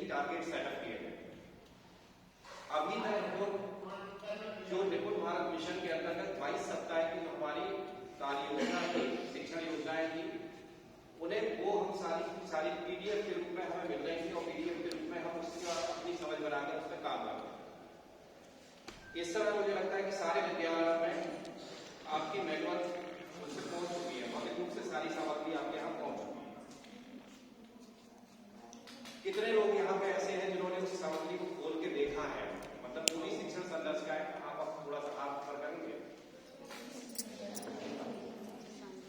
Target setup किए गए। अभी तक हम लोग जो निपुण भारत मिशन के अंतर्गत 22 सप्ताह की जो हमारी कार्य योजना थी, शिक्षण योजनाएं थी, उन्हें वो हम सारी पीडीएफ के रूप में हमें मिल रही थी और पीडीएफ के रूप में हम उसका अपनी समझ बनाकर उस पर काम कर रहे हैं। इस समय मुझे लगता है कि सारे विद्यालयों में आपकी मैनुअल उससे पहुंच चुकी है, भौतिक रूप से सारी सामग्री आपके यहाँ पहुंच चुकी है। कितने लोग यहाँ पे ऐसे हैं जिन्होंने उस सामग्री को खोल के देखा है, मतलब पूरी शिक्षण संदर्शिका है? आप थोड़ा सा हाथ ऊपर करेंगे,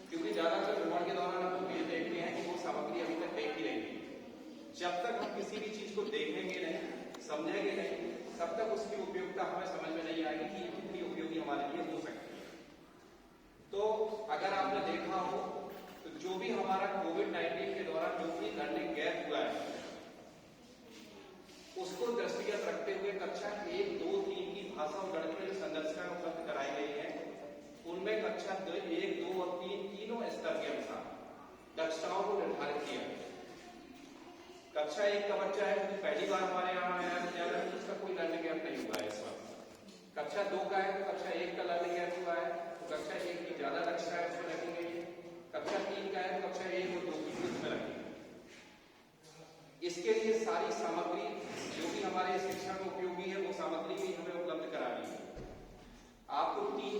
क्योंकि ज्यादातर भ्रमण के दौरान हम लोग ये देखते हैं कि वो सामग्री अभी तक देख ही नहीं है। जब तक हम किसी भी चीज को देखेंगे नहीं, समझेंगे नहीं, तब तक उसकी उपयोगिता हमें समझ में नहीं आएगी कि ये कितनी उपयोगी हमारे लिए हो सकती है। तो अगर आपने देखा हो तो जो भी हमारा कोविड-19 के दौरान जो भी लर्निंग गैप हुआ है, उसको दृष्टिगत रखते हुए कक्षा 1, 2, 3 की भाषा और गणित में जो संदर्शिकाएं उपलब्ध कराई गई है, उनमें कक्षा 1, 2 और 3 तीनों स्तर के अनुसार दक्षताओं को निर्धारित किया है। कक्षा 1 का बच्चा है जो पहली बार हमारे यहाँ आया विद्यालय में, उसका कोई लर्निंग गैप नहीं हुआ है इस वक्त। कक्षा 2 का है तो कक्षा 1 का लर्निंग गैप हुआ है, तो कक्षा 1 की ज्यादा दक्षता है उसमें रखी गई है। कक्षा 3 का है तो कक्षा 1 और 2 की उसमें रखी गई। इसके लिए सारी सामग्री जो भी हमारे शिक्षा में उपयोगी है वो सामग्री भी हमें उपलब्ध करा दी है। आपको 3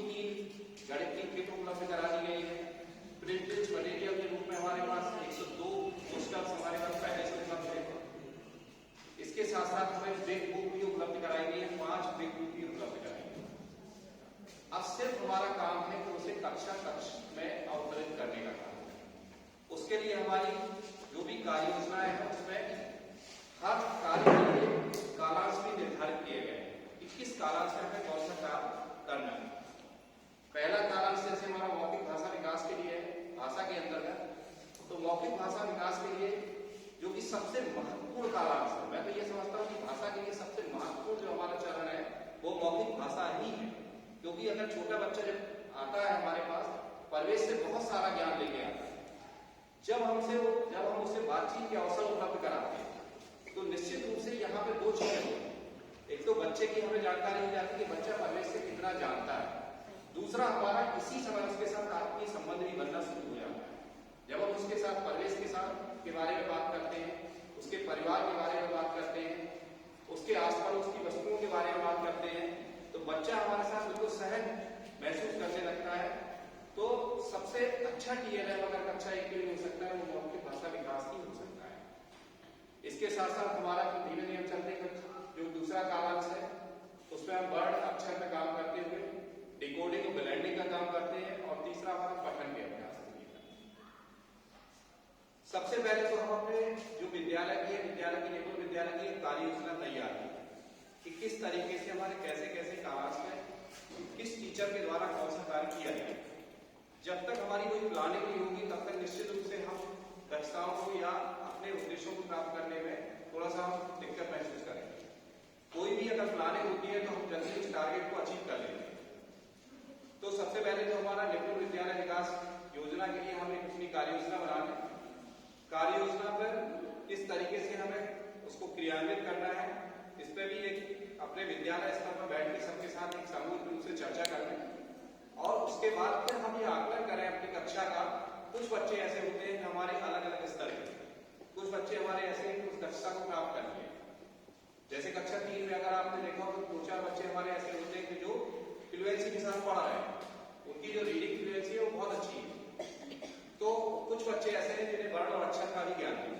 गणित की किट उपलब्ध करा दी गई है। प्रिंटेड मटेरियल के रूप में हमारे पास 102 पोस्टर्स हमारे पास पहले से उपलब्ध है। इसके साथ साथ हमें बिग बुक भी उपलब्ध कराई गई है, 5 बिग बुक भी उपलब्ध कराई गई है। अब सिर्फ हमारा काम है कि उसे कक्षा में अवतरित करने का काम है। उसके लिए हमारी जो भी कार्य योजनाएं हैं उसमें हर कार्य के लिए कालांश भी निर्धारित किए गए हैं कि किस कालांश में हमें कौन सा काम करना है। पहला कालांश जैसे हमारा मौखिक भाषा विकास के लिए भाषा के अंतर्गत, तो मौखिक भाषा विकास के लिए जो कि सबसे महत्वपूर्ण कालांश है, मैं तो ये समझता हूँ कि भाषा के लिए सबसे महत्वपूर्ण जो हमारा चरण है वो मौखिक भाषा ही है। क्योंकि अगर छोटा बच्चा जब आता है हमारे पास, परिवेश से बहुत सारा ज्ञान लेके आता है, जब हम उसे बातचीत के अवसर उपलब्ध कराते हैं तो निश्चित रूप से यहाँ पे 2 चीजें होती हैं। एक तो बच्चे की हमें जानकारी हो जाती है कि बच्चा परिवेश से कितना जानता है, दूसरा हमारा इसी समय उसके साथ आत्मीय संबंध भी बनना शुरू हो जाता है। जब हम उसके साथ परिवेश के बारे में बात करते हैं, उसके परिवार के बारे में बात करते हैं, उसके आसपास उसकी वस्तुओं के बारे में बात करते हैं, तो बच्चा हमारे साथ बिल्कुल सहज महसूस करने लगता है। तो सबसे अच्छा टीएलएम अगर कक्षा 1 के लिए हो सकता है वो मौखिक भाषा विकास ही हो सकता है। इसके साथ साथ हमारा जो धीमे धीमे चलते जो दूसरा कालांश है उसमें हम वर्ण अक्षर में काम करते हुए डिकोडिंग और ब्लेंडिंग का काम करते हैं, और तीसरा हमारा पठन के अभ्यास के लिए। सबसे पहले तो हम अपने जो विद्यालय की निपुण विद्यालय की कार्य योजना तैयार की कि किस तरीके से हमारे कैसे कैसे कालांश में किस टीचर के द्वारा कौन सा कार्य किया जाए। जब तक हमारी कोई प्लानिंग नहीं होगी तब तक निश्चित रूप से हम दक्षताओं को या अपने उद्देश्यों को प्राप्त करने में थोड़ा सा हम दिक्कत महसूस करेंगे। कोई भी अगर प्लानिंग होती है तो हम जल्दी उस टारगेट को अचीव कर लेंगे। तो सबसे पहले तो हमारा निपुण विद्यालय विकास योजना के लिए हमें अपनी कार्य योजना बना लें। कार्य योजना पर किस तरीके से हमें उसको क्रियान्वित करना है, इस पर भी एक अपने विद्यालय स्तर पर बैठ के सबके साथ एक सामूहिक रूप से चर्चा कर लें, और उसके बाद फिर हम ये आकलन करें अपनी कक्षा का। कुछ बच्चे ऐसे होते हैं जो हमारे अलग अलग स्तर के, कुछ बच्चे हमारे ऐसे हैं उस दक्षता को प्राप्त कर लिए। जैसे कक्षा 3 में अगर आपने देखा हो तो 2-4 बच्चे हमारे ऐसे होते हैं कि जो फ्लुएंसी के साथ पढ़ रहे हैं, उनकी जो रीडिंग फ्लुएंसी है वो बहुत अच्छी है। तो कुछ बच्चे ऐसे हैं जिन्हें वर्ण और अक्षर का भी ज्ञान है।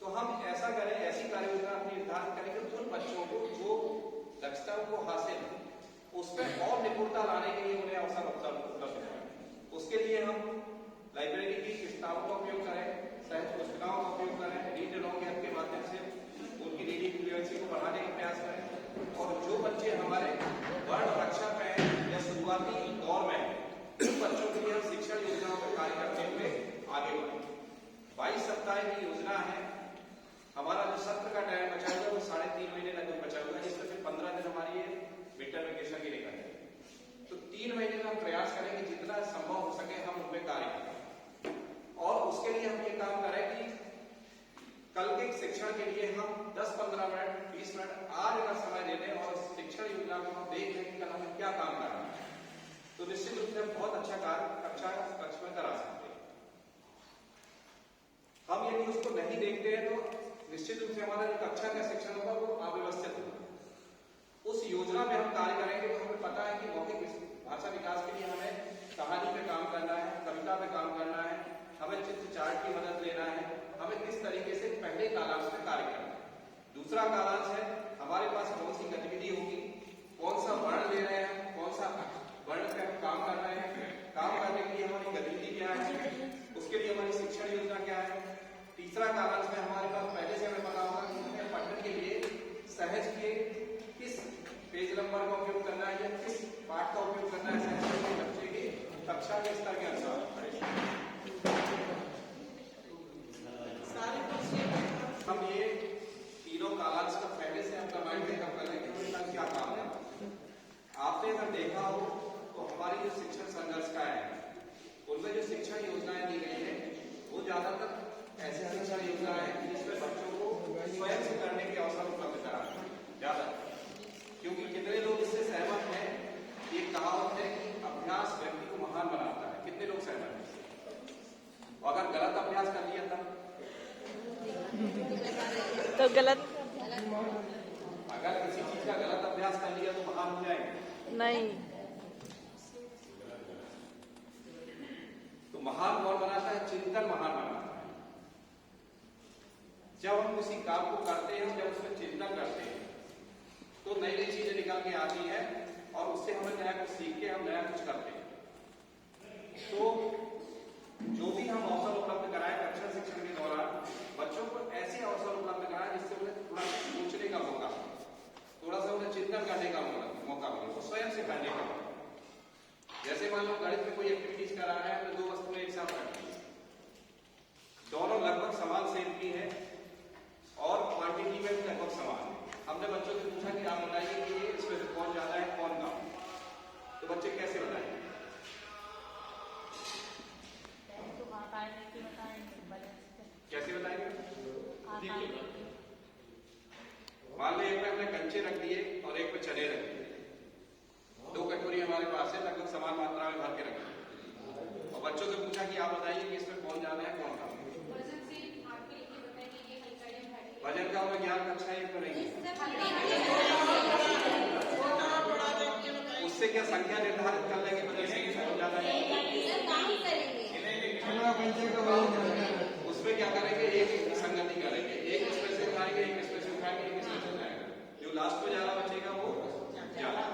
तो हम ऐसा करें, ऐसी कार्य योजना अपनी निर्धारित करें कि उन बच्चों को जो दक्षता को हासिल है उसमें और निपुणता लाने के लिए उन्हें अवसर उपलब्ध है। उसके लिए हम लाइब्रेरी की किताबों का उपयोग करें, सहज पुस्तिकाओं का उपयोग करें, रीड अलॉन्ग ऐप के माध्यम से उनकी रीडिंग फ्लुएंसी को बढ़ाने का प्रयास करें। और जो बच्चे हमारे वर्ण और अक्षर में हैं या शुरुआती दौर में हैं, उन बच्चों के लिए हम शिक्षण योजनाओं पर कार्य करते हुए आगे बढ़ें। 22 सप्ताह की योजना है। हमारा जो सत्र का टाइम बचा हुआ है वो 3.5 महीने लगभग बचा हुआ है, जिसमें से 15 दिन हमारी विंटर वेकेशन की निकल जाए। तो 3 महीने में हम प्रयास करें कि जितना संभव हो सके हम उनमें कार्य करें। और उसके लिए हम ये काम करें कि कल के शिक्षण के लिए हम 10 मिनट 20 मिनट आज का समय दे दें और शिक्षण योजना को हम देख लें कि कल हमें क्या काम करना है, तो निश्चित रूप से हम बहुत अच्छा कार्य कक्षा कक्ष में करा सकते हैं। हम यदि उसको नहीं देखते हैं तो निश्चित रूप से हमारा जो कक्षा का शिक्षण होगा वो अव्यवस्थित होगा। उस योजना में हम कार्य करेंगे तो हमें पता है कि मौखिक भाषा विकास के लिए हमें कहानी पे काम करना है, कविता पे काम करना है, हमें चित्र चार्ट की मदद लेना है, हमें किस तरीके से पहले कालांश में कार्य करना है। दूसरा कालांश है हमारे पास कौन सी गतिविधि होगी, कौन सा वर्ण ले रहे हैं, कौन सा वर्ण पे हम काम कर रहे हैं, काम करने के लिए हमारी गतिविधि क्या है, उसके लिए हमारी शिक्षण योजना क्या है। तीसरा कालांश में हमारे पास पहले से हमें पता होगा कि हमें पठन के लिए सहज के किस पेज नंबर का उपयोग करना है या किस पाठ का उपयोग करना है सहज के बच्चे के कक्षा के स्तर के अनुसार। हम ये तीनों कालांश का पहले से अपना माइंड मेकअप कर लेंगे उनका क्या काम है। आपने अगर देखा हो तो हमारी जो शिक्षण संघर्ष का है उनमें जो शिक्षण योजनाएं दी गई है वो ज्यादातर ऐसे शिक्षण योजना है जिसमें बच्चों को स्वयं से करने के अवसर उपलब्ध कराना ज्यादा, क्योंकि कितने लोग इससे सहमत हैं। ये कहावत है कि अभ्यास व्यक्ति को महान बनाता है, कितने लोग सहमत हैं? और अगर गलत अभ्यास कर लिया था तो गलत, अगर किसी चीज का गलत अभ्यास कर लिया तो महान हो जाएंगे नहीं। तो महान कौन बनाता है? चिंतन महान बनाता है। जब हम किसी काम को करते हैं, जब उसमें चिंतन करते हैं तो नई नई चीजें निकल के आती हैं और उससे हमें नया कुछ सीख के हम नया कुछ करते हैं। तो जो भी हम अवसर उपलब्ध कराएं कक्षा शिक्षण के दौरान बच्चों को ऐसे अवसर उपलब्ध कराएं जिससे उन्हें थोड़ा सोचने का मौका, थोड़ा सा उन्हें चिंतन करने का मौका मिले, वो स्वयं से करने का मौका। जैसे मान लो गणित में कोई एक्टिविटीज करा है, हमने दो वस्तुएं एक साथ रखी है, दोनों लगभग समान सेम की है और क्वांटिटी में भी लगभग समान है। हमने बच्चों से पूछा कि आप बताइए कि ये इसमें से कौन ज्यादा है कौन कम, तो बच्चे कैसे बताएंगे? कैसे बताएंगे? मान लो एक में हमने कंचे रख दिए और एक में चने रख दिए, दो कटोरी हमारे पास है, लगभग समान मात्रा में भर के रखे और बच्चों से पूछा कि आप बताइए कि इसमें कौन ज्यादा है कौन कम। वजन का हमें ज्ञान कक्षा एक करेंगे, उससे क्या संख्या निर्धारित कर लेंगे वजन से कौन ज्यादा है। उसमें क्या करेंगे? एक संगति करेंगे, एक इसमें से उठाएंगे, एक इसमें से उठाएंगे, एक इसमें से उठाएंगे, जो लास्ट में ज्यादा बचेगा वो ज्यादा।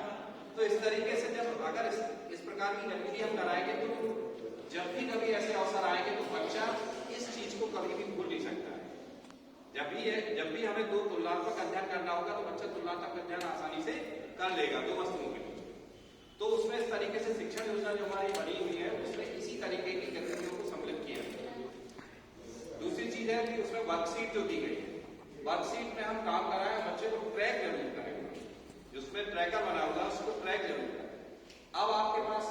तो इस तरीके से जब अगर इस प्रकार की गतिविधि हम कराएंगे तो जब भी कभी ऐसे अवसर आएंगे तो बच्चा इस चीज को कभी भी भूल नहीं सकता है। जब भी हमें दो तुलनात्मक अध्ययन करना होगा तो बच्चा तुलनात्मक अध्ययन आसानी से कर लेगा दो वस्तुओं के बीच। तो उसमें इस तरीके से शिक्षण योजना जो हमारी बनी हुई है उसमें इसी तरीके की गतिविधियों को सम्मिलित किया है। दूसरी चीज है कि उसमें वर्कशीट जो दी गई है, वर्कशीट में हम काम कराएं, बच्चे को ट्रैक जरूर करें, जिसमें ट्रैकर बना होगा उसको ट्रैक जरूर करें। अब आपके पास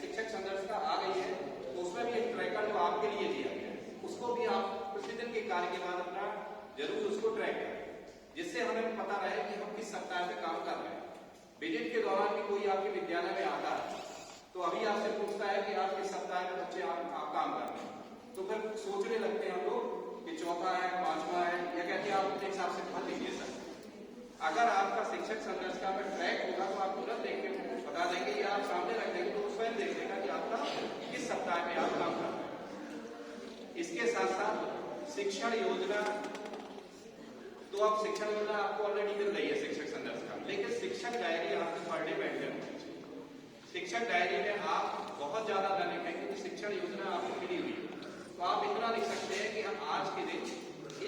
शिक्षक संघर्ष का आ गई है तो उसमें भी एक ट्रैकर जो आपके लिए दिया गया है उसको भी आप प्रतिदिन के कार्य के बाद अपना जरूर उसको ट्रैक करें, जिससे हमें पता रहे कि हम किस सप्ताह में काम कर रहे हैं। विजिट के दौरान भी कोई आपके विद्यालय में आता है तो अभी आपसे पूछता है कि आप किस सप्ताह में बच्चे आप काम कर रहे हैं, तो फिर सोचने लगते हैं हम लोग कि चौथा है पांचवा है, या कहते हैं आप अपने हिसाब से भर लीजिए सर। अगर आपका शिक्षक संघर्ष का ट्रैक होगा तो आप तुरंत देख के बता देंगे या आप सामने रख देंगे तो स्वयं देख लेगा कि आपका किस सप्ताह में आप काम कर रहे हैं। इसके साथ साथ शिक्षण योजना, तो अब शिक्षण योजना आपको ऑलरेडी मिल रही है शिक्षक संघर्ष का, लेकिन शिक्षक डायरी आपके पर डे बैठे होनी चाहिए। शिक्षक डायरी में आप बहुत ज्यादा न लिखें क्योंकि शिक्षण योजना आपको मिली हुई है, तो आप इतना लिख सकते हैं कि हम आज के दिन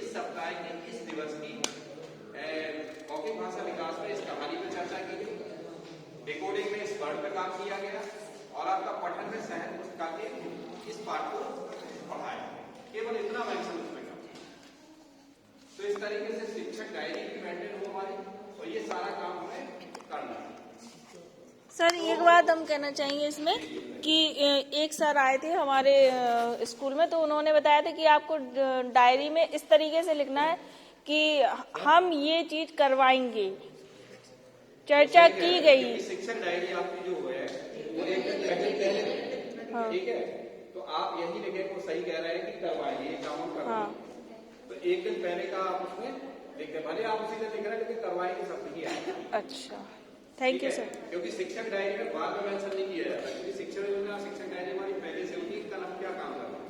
इस सप्ताह के इस दिवस की मौखिक भाषा विकास में इस कहानी पर चर्चा की गई, डिकोडिंग में इस वर्ड पर काम किया गया और आपका पठन में सहज पुस्तका के इस पाठ को पढ़ाया, केवल इतना मेंशन उसमें का। तो इस तरीके से शिक्षक डायरी भी मेंटेन हो हमारी और ये सारा काम हमें करना है। सर एक बात हम कहना चाहेंगे इसमें कि एक सर आए थे हमारे स्कूल में तो उन्होंने बताया था कि आपको डायरी में इस तरीके से लिखना है कि हम ये चीज करवाएंगे, चर्चा की गई। शिक्षण डायरी आपकी जो है वो एक दिन पहले, हाँ। ठीक है, तो आप यही लिखे को सही कह रहे हैं कि करवाएंगे, ये काम हम करवाएंगे। हाँ। तो एक दिन पहले का आप उसमें लिख दें, भले आप उसी दिन लिख रहे हैं लेकिन करवाएंगे सब नहीं है। अच्छा, थैंक यू सर। क्योंकि शिक्षक डायरी में बाद में मेंशन नहीं किया जाता, क्योंकि शिक्षण योजना शिक्षक डायरी हमारी पहले से होती है, कल हम क्या काम करना है।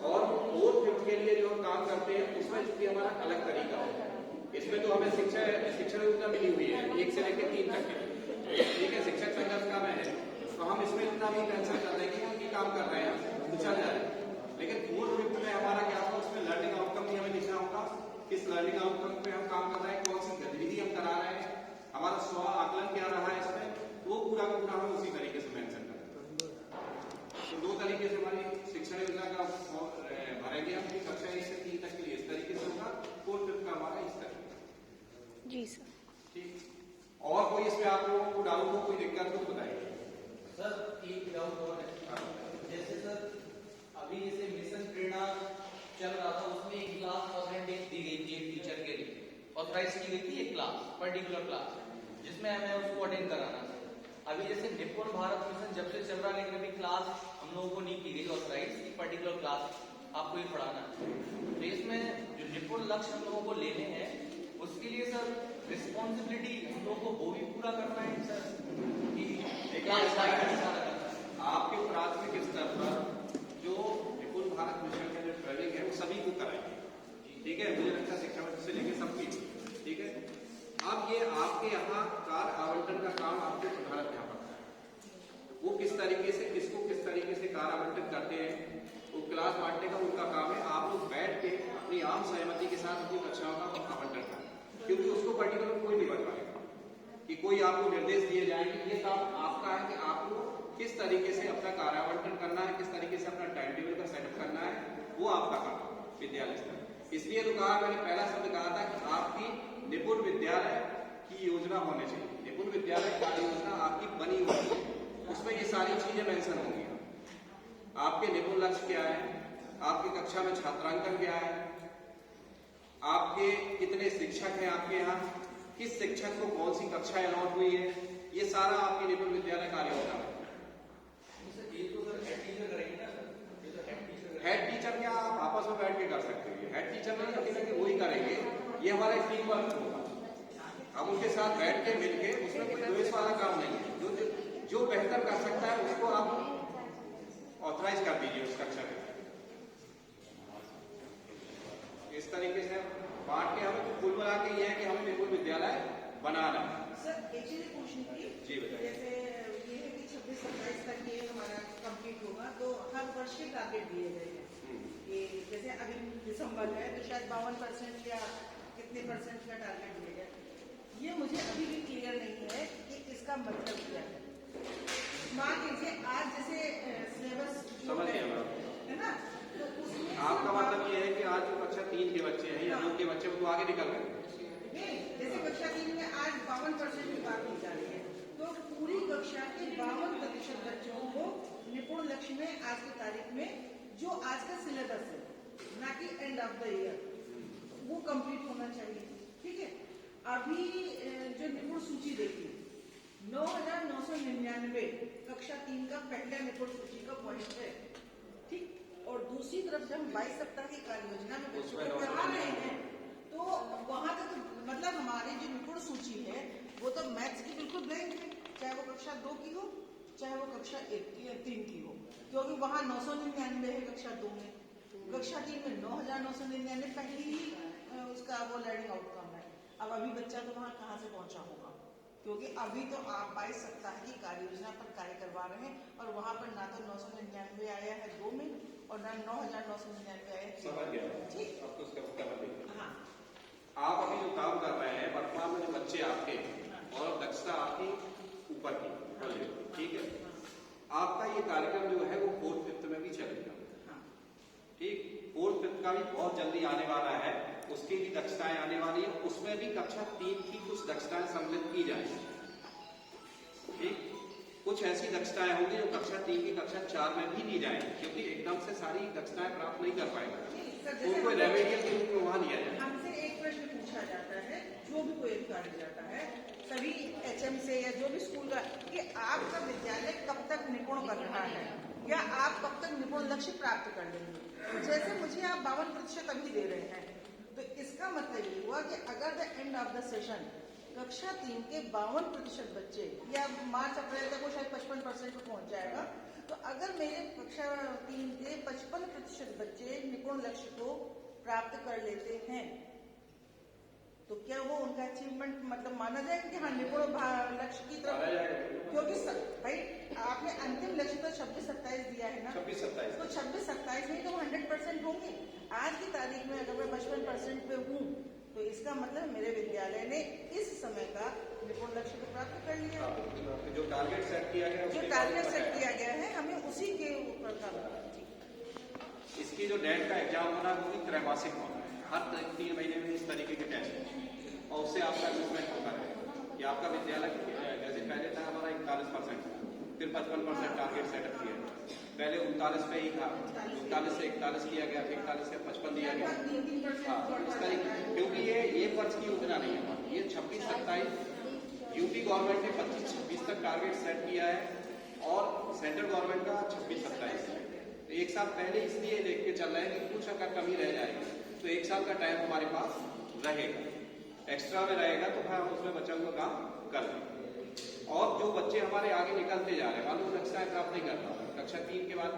और 4th 5th के लिए जो हम काम करते हैं उसमें इसलिए हमारा अलग तरीका है। इसमें तो हमें शिक्षण योजना मिली हुई है 1 से लेकर 3 तक की, ठीक है, शिक्षक संघर्ष का में है, तो हम इसमें इतना भी मेंशन कर देंगे कि हम ये काम कर रहे हैं तो चल जाए। लेकिन 4th 5th में हमारा क्या होगा, उसमें लर्निंग आउटकम भी हमें लिखना होगा, किस लर्निंग आउटकम पे हम काम कर रहे हैं, कौन सी गतिविधि हम करा रहे हैं, हमारा स्व आकलन क्या रहा है इसमें, वो पूरा का पूरा हमें उसी तरीके से मेंशन करना है। तो 2 तरीके से हमारी शिक्षण योजना का भरेंगे हम कि कक्षा 1 से 3 तक के लिए इस तरीके से होगा, 4th 5th का हमारा इस तरीके से। जी सर। ठीक, और कोई इसमें आप लोगों को डाउट हो, कोई दिक्कत तो बताइए। सर एक डाउट और है, जैसे सर अभी जैसे मिशन प्रेरणा चल रहा था, उसमें एक क्लास ऑथेंटिक दी गई थी एक टीचर के लिए, ऑथराइज की गई थी एक क्लास, पर्टिकुलर क्लास, जिसमें हमें उसको अटेंड कराना था। अभी जैसे निपुण भारत मिशन जब से चल रहा है, लेकिन अभी क्लास हम लोगों को नहीं की गई ऑथराइज की पर्टिकुलर क्लास आपको ही पढ़ाना है। तो इसमें जो निपुण लक्ष्य हम लोगों को लेने हैं, उसके लिए सर रिस्पॉन्सिबिलिटी हम लोगों को वो भी पूरा करना है सर, कि क्लास आपके प्राथमिक स्तर पर जो निपुण भारत मिशन का जो ट्रेनिंग है वो सभी को कराएंगे, ठीक है, मुझे लगता है शिक्षा मंत्री से लेकर सबकी, ठीक है। अब ये आपके यहाँ कार्य आवंटन का काम आपके प्रधानाध्यापक का है, वो किस तरीके से किसको किस तरीके से कार्य आवंटन करते हैं, वो क्लास बांटने का उनका काम है। आप लोग बैठ के अपनी आम सहमति के साथ अपनी कक्षाओं का आवंटन करें, क्योंकि उसको पर्टिकुलर कोई नहीं बनवाएगा कि कोई आपको निर्देश दिए जाएंगे। ये काम आपका है कि आपको किस तरीके से अपना कार्य आवंटन करना है, किस तरीके से अपना टाइम टेबल का सेटअप करना है, वो आपका काम है विद्यालय स्तर। इसलिए तो कहा, मैंने पहला शब्द कहा था कि आपकी निपुण विद्यालय की योजना होनी चाहिए, निपुण विद्यालय कार्य योजना आपकी बनी हुई है, उसमें ये सारी चीजें मेंशन होंगी। आपके निपुण लक्ष्य क्या है, आपकी कक्षा में छात्रांकन क्या है, आपके कितने शिक्षक हैं आपके यहाँ, किस शिक्षक को कौन सी कक्षा अलॉट हुई है, ये सारा आपके निपुण विद्यालय कार्य योजना है। हेड टीचर क्या आप आपस में बैठ के कर सकते हैं, हेड टीचर नहीं अकेले वही करेंगे, ये हमारा एक टीम वर्क होगा। हम उनके साथ बैठ के मिलके, उसमें कोई द्वेष वाला काम नहीं है, जो बेहतर कर सकता है उसको आप ऑथराइज कर दीजिए उस कक्षा में। इस तरीके से बांट के हमें कुल मिला के ये है कि हमें निपुण विद्यालय बनाना है। सर एक चीज पूछनी थी, जी बताइए। जैसे ये है कि 26-27 तक ये हमारा कंप्लीट होगा, तो हर वर्ष के टारगेट दिए गए हैं कि जैसे अभी दिसंबर है तो शायद 52% या कितने % का टारगेट दिया गया। ये मुझे अभी भी क्लियर नहीं है कि इसका मतलब क्या है। मान लीजिए आज जैसे सिलेबस है ना, तो उसमें आपका मतलब ये है कि आज जो कक्षा 3 के बच्चे हैं या 2 के बच्चे वो तो आगे निकल गए, जैसे कक्षा 3 में आज 52% की बात की जा रही है, तो पूरी कक्षा के 52% बच्चों को निपुण लक्ष्य में आज की तारीख में जो आज का सिलेबस है, ना कि एंड ऑफ द ईयर, वो कंप्लीट होना चाहिए। ठीक है, अभी जो निपुण सूची देखी 9,999 कक्षा 3 का पहला निपुण सूची का पॉइंट है, ठीक। और दूसरी तरफ जब हम 22 सप्ताह की कार्य योजना में बच्चों को पढ़ा रहे हैं, तो वहां तक मतलब हमारी जो निपुण सूची है वो तो मैथ्स की बिल्कुल ब्लैंक है, चाहे वो कक्षा 2 की हो चाहे वो कक्षा 1 की या 3 की हो, क्योंकि वहाँ 999 है कक्षा 2 में, कक्षा 3 में 9,999 पहली ही उसका वो लर्निंग आउटकम है। अब अभी बच्चा तो वहाँ कहाँ से पहुंचा होगा, क्योंकि अभी तो आप 22 सप्ताह की कार्य योजना पर कार्य करवा रहे हैं और वहाँ पर ना तो 999 आया है 2 में और ना 9,999 आया है। समझ गया, ठीक। अब तो उसका उत्तर देखिए। हाँ, आप अभी जो काम कर रहे हैं वर्तमान में जो बच्चे आपके और दक्षता आपकी ऊपर की, ठीक है, आपका ये कार्यक्रम जो है वो 4th 5th में भी चलेगा, ठीक। 4th 5th का भी बहुत जल्दी आने वाला है, उसकी भी दक्षताएं आने वाली है, उसमें भी कक्षा 3 की कुछ दक्षताएं सम्मिलित की जाएंगी, ठीक। कुछ ऐसी दक्षताएं होंगी जो कक्षा 3 की कक्षा 4 में भी दी जाएंगी, क्योंकि एकदम से सारी दक्षताएं प्राप्त नहीं कर पाएगा, सर, तो जैसे उनको रेमेडियल के रूप में वहां लिया जाए। हमसे एक प्रश्न पूछा जाता है, जो भी कोई अधिकारी जाता है, सभी एचएम से या जो भी स्कूल का, कि आपका विद्यालय कब तक निपुण कर रहा है या आप कब तक निपुण लक्ष्य प्राप्त कर लेंगे। जैसे मुझे आप 52% अभी दे रहे हैं, तो इसका मतलब ये हुआ कि अगर the end of the session कक्षा 3 के 52% बच्चे, या मार्च अप्रैल तक वो शायद 55% पे पहुंच जाएगा, तो अगर मेरे कक्षा 3 के 55% बच्चे निपुण लक्ष्य को प्राप्त कर लेते हैं, तो क्या वो उनका अचीवमेंट मतलब माना जाएगा कि हाँ निपुण लक्ष्य की तरफ? क्योंकि भाई आपने अंतिम लक्ष्य तो 26-27 दिया है ना, 26-27, तो 26-27 में तो वो 100% होंगे। आज की तारीख में अगर मैं 55% पे हूँ, तो इसका मतलब मेरे विद्यालय ने इस समय का निपुण लक्ष्य को प्राप्त कर लिया। जो टारगेट सेट किया गया, जो टारगेट सेट किया गया है, हमें उसी के ऊपर काम करना चाहिए। इसकी जो नेट का एग्जाम होना है वो भी त्रैमासिक होना है, हर 3 महीने में इस तरीके के टेस्ट, और उससे आपका असेसमेंट होता है कि आपका विद्यालय जैसे पहले था हमारा 41% था, फिर 55% टारगेट सेटअप किया, पहले 39 पे ही था, 39 से 41 किया गया, 41 से 55 दिया गया। हाँ, इस तरीके, क्योंकि ये एक वर्ष की योजना नहीं है, ये 26-27 यूपी गवर्नमेंट ने 25-26 तक टारगेट सेट किया है और सेंट्रल गवर्नमेंट का 26-27। तो एक साल पहले इसलिए देख के चल रहे हैं कि कुछ अगर कमी रह जाएगी तो एक साल का टाइम हमारे पास रहेगा, एक्स्ट्रा में रहेगा, तो हम उसमें बचा हुआ काम कर लेंगे। और जो बच्चे हमारे आगे निकलते जा रहे हैं, मालूम दक्षताएं प्राप्त नहीं कर पाते, कक्षा 3 के बाद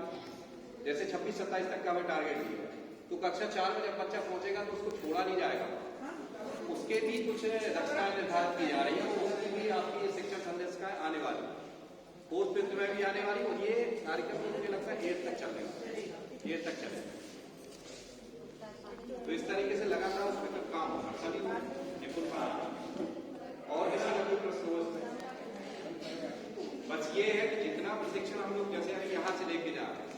जैसे 26-27 तक का हमें टारगेट दिया, तो कक्षा 4 में जब बच्चा पहुंचेगा तो उसको छोड़ा नहीं जाएगा, उसके भी कुछ दक्षताएं निर्धारित की जा रही है, उसकी भी आपकी शिक्षण संदेश आने वाली, पोस्ट फिफ्थ में भी आने वाली, और ये कार्यक्रम मुझे लगता है 8 तक चलेगा, 8 तक चलेगा। तो इस तरीके से लगातार उस पर काम होगा, सभी निपुण बना। और किसी का कोई प्रश्न हो इसमें? बस ये है कि जितना प्रशिक्षण हम लोग जैसे अभी यहाँ से लेके जा रहे हैं,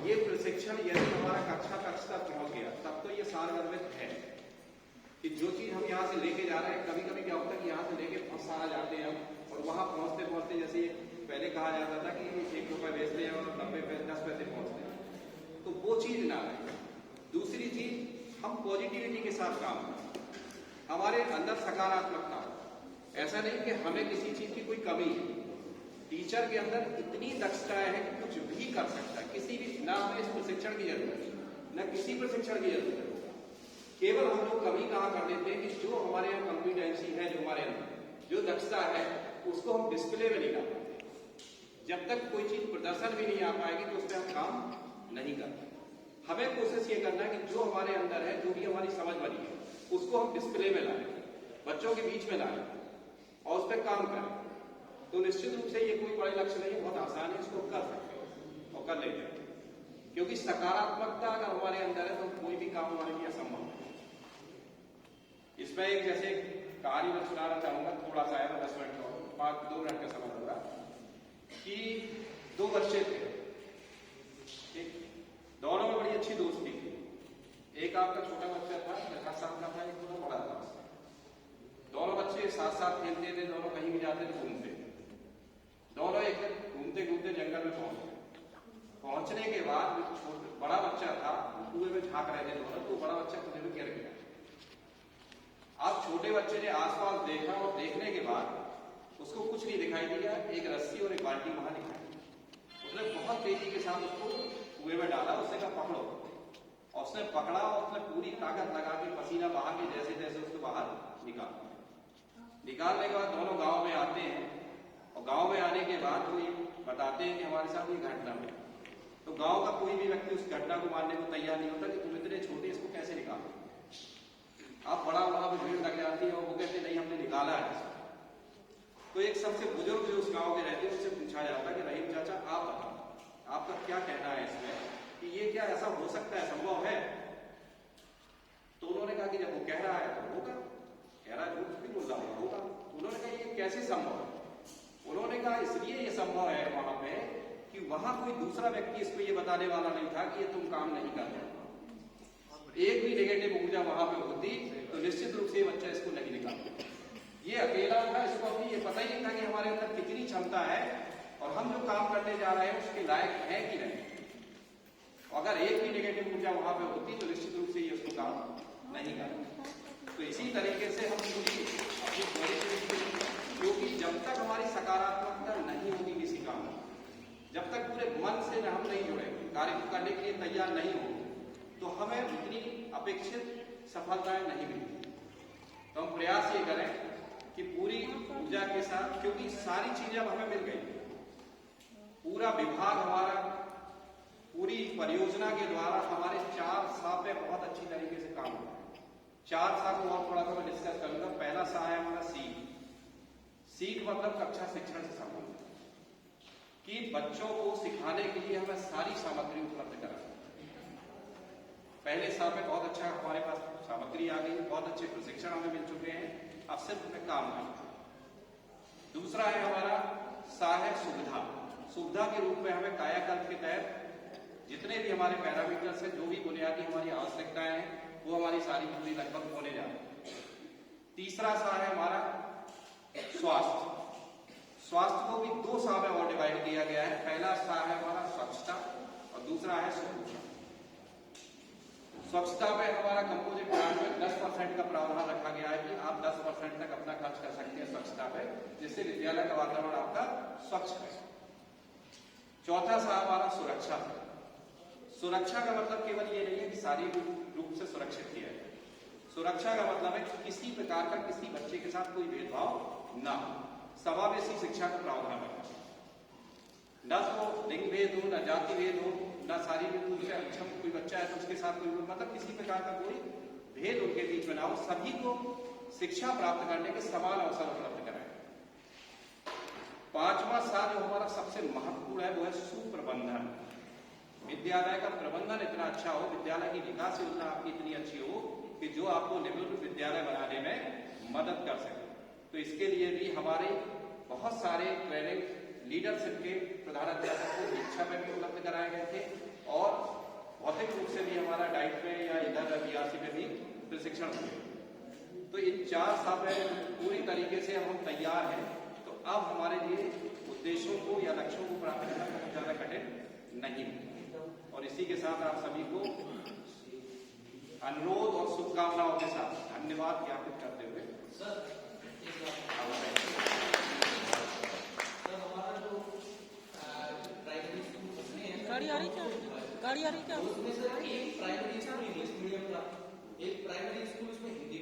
ये प्रशिक्षण यदि हमारा कक्षा तक पहुंच गया तब तो ये सारगर्भित है कि जो चीज हम यहाँ से लेके जा रहे हैं, कभी कभी क्या होता है कि यहाँ से लेके बहुत सारा जाते हैं और वहां पहुंचते पहुंचते जैसे पहले कहा जाता था कि 1 रुपए बेचते हैं और 10 पैसे पहुंचते हैं, तो वो चीज ना रहे। दूसरी चीज, हम पॉजिटिविटी के साथ काम करें, हमारे अंदर सकारात्मकता, ऐसा नहीं कि हमें किसी चीज की कोई कमी है। टीचर के अंदर इतनी दक्षता है कि कुछ भी कर सकता है, किसी भी, ना हमें इस प्रशिक्षण की जरूरत है, ना किसी प्रशिक्षण की जरूरत है। केवल हम लोग कमी कहाँ कर देते हैं कि जो हमारे यहाँ कॉम्पिटेंसी है, जो हमारे अंदर जो दक्षता है, उसको हम डिस्प्ले में नहीं ला पाते। जब तक कोई चीज प्रदर्शन भी नहीं आ पाएगी तो उस पर हम काम नहीं करते। हमें कोशिश ये करना है कि जो हमारे अंदर है, जो भी हमारी समझ बनी है, उसको हम डिस्प्ले में लाएं, बच्चों के बीच में लाएं और उस पर काम करें। तो निश्चित रूप से ये कोई बड़े लक्ष्य नहीं है, बहुत आसान है, इसको कर सकते हैं और कर लेते हैं, क्योंकि सकारात्मकता अगर हमारे अंदर है तो कोई भी काम हमारे लिए असंभव है। इसमें एक जैसे कहानी मैं सुनाना चाहूंगा, थोड़ा सा है, 10 मिनट का, 5-2 मिनट का समय होगा, कि 2 बच्चे थे, दोनों में बड़ी अच्छी दोस्ती थी। एक आपका छोटा बच्चा था, 10 साल का था, एक थोड़ा बड़ा था। दोनों बच्चे साथ साथ खेलते थे, दोनों कहीं भी जाते थे, घूमते थे। दोनों एक दिन घूमते घूमते जंगल में पहुंच गए। पहुंचने के बाद बड़ा बच्चा था, कुएं में झांक रहे थे दोनों, तो बड़ा बच्चा कुएं में गिर गया। अब छोटे बच्चे ने आसपास देखा और देखने के बाद उसको कुछ नहीं दिखाई दिया, एक रस्सी और एक बाल्टी वहां दिखाई। उसने बहुत तेजी के साथ उसको कुएं में डाला, उसने कहा पकड़ो, और उसने पकड़ा और उसने पूरी ताकत लगा के पसीना बहा के जैसे तैसे उसको बाहर निकालने के बाद दोनों गांव में आते हैं, और गांव में आने के बाद वो ये बताते हैं कि हमारे साथ ये घटना हुई। तो गांव का कोई भी व्यक्ति उस घटना को मानने को तैयार नहीं होता कि तुम इतने छोटे, इसको कैसे निकालो। आप बड़ा वहां पर भीड़ लग जाती है और वो कहते नहीं हमने निकाला है। तो एक सबसे बुजुर्ग जो उस गांव के रहते हैं उससे पूछा जाता कि रहीम चाचा आप बताओ, आपका क्या कहना है इसमें कि ये क्या ऐसा हो सकता है, संभव है? तो उन्होंने कहा कि जब वो कह रहा है तो होगा, कह रहा है झूठ भी बोल रहा होगा। उन्होंने कहा ये कैसे संभव है? उन्होंने कहा इसलिए ये संभव है वहां पे कि वहां कोई दूसरा व्यक्ति इसको ये बताने वाला नहीं था कि ये तुम काम नहीं कर रहे। एक भी नेगेटिव ऊर्जा वहां पे होती तो निश्चित रूप से बच्चा इसको नहीं निकालता। ये अकेला था, इसको अपनी ये पता ही नहीं था कि हमारे अंदर कितनी क्षमता है और हम जो काम करने जा रहे हैं उसके लायक है कि नहीं। अगर एक भी नेगेटिव ऊर्जा वहां पे होती तो निश्चित रूप से ये उसको काम नहीं करता। तो इसी तरीके से हम पूरी अपनी क्योंकि जब तक हमारी सकारात्मकता नहीं होगी किसी काम में, जब तक पूरे मन से हम नहीं जुड़े, कार्य को करने के लिए तैयार नहीं हो, तो हमें उतनी अपेक्षित सफलताएं नहीं मिलती। तो हम प्रयास ये करें कि पूरी ऊर्जा के साथ, क्योंकि सारी चीजें अब हमें मिल गई, पूरा विभाग हमारा पूरी परियोजना के द्वारा हमारे 4 सा पे बहुत अच्छी तरीके से काम हो रहा है। 4 सा को और थोड़ा सा मैं डिस्कस करूंगा। पहला सा है हमारा सीख। सीख मतलब कक्षा शिक्षण से संबंधित, कि बच्चों को सिखाने के लिए हमें सारी सामग्री उपलब्ध करानी। पहले साल में बहुत अच्छा हमारे पास सामग्री आ गई, बहुत अच्छे प्रशिक्षण हमें मिल चुके हैं, अब सिर्फ हमें काम करना। दूसरा है हमारा सा है सुविधा। सुविधा के रूप में हमें कायाकल्प के तहत जितने भी हमारे पैरामीटर्स हैं, जो भी बुनियादी हमारी आवश्यकताएं हैं, वो हमारी सारी पूरी लगभग होने जा रही है। तीसरा सा है हमारा स्वास्थ्य। स्वास्थ्य को भी 2 सा में और डिवाइड किया गया है। पहला सा है हमारा स्वच्छता और दूसरा है सुरक्षा। स्वच्छता में हमारा कंपोजिट प्लान में 10% का प्रावधान रखा गया है कि आप 10% तक अपना खर्च कर सकते हैं स्वच्छता पे, जिससे विद्यालय का वातावरण आपका स्वच्छ है। चौथा सा हमारा सुरक्षा है। सुरक्षा का मतलब केवल ये नहीं है कि शारीरिक रूप से सुरक्षित किया जाए। सुरक्षा का मतलब है कि किसी प्रकार का किसी बच्चे के साथ कोई भेदभाव ना हो, समावेशी शिक्षा का प्रावधान रखा, न तो लिंग भेद हो, न जाति भेद हो, न शारीरिक रूप से अक्षम कोई बच्चा है तो उसके साथ कोई, मतलब किसी प्रकार का कोई भेद उनके बीच में ना हो, सभी को शिक्षा प्राप्त करने के समान अवसर उपलब्ध कराए। 5वां सा जो हमारा सबसे महत्वपूर्ण है वो है सुप्रबंधन। विद्यालय का प्रबंधन इतना अच्छा हो, विद्यालय की विकास योजना आपकी इतनी अच्छी हो कि जो आपको निम्नलिखित विद्यालय बनाने में मदद कर सके। तो इसके लिए भी हमारे बहुत सारे ट्रेनिंग लीडरशिप के प्रधानाध्यापक को दीक्षा में भी उपलब्ध कराए गए थे और भौतिक रूप से भी हमारा डाइट में या इधर बीआरसी में भी प्रशिक्षण हुए। तो इन 4 साल में पूरी तरीके से हम तैयार हैं। तो अब हमारे लिए उद्देश्यों को या लक्ष्यों को प्राप्त करना बहुत ज्यादा कठिन नहीं है। और इसी के साथ आप सभी को अनुरोध और शुभकामनाओं के साथ धन्यवाद ज्ञापित करते हुए हमारा जो प्राइमरी स्कूल है, गाड़ी आ रही क्या? उसमें सर एक प्राइमरी स्कूल इंग्लिश मीडियम का, एक प्राइमरी स्कूल उसमें हिंदी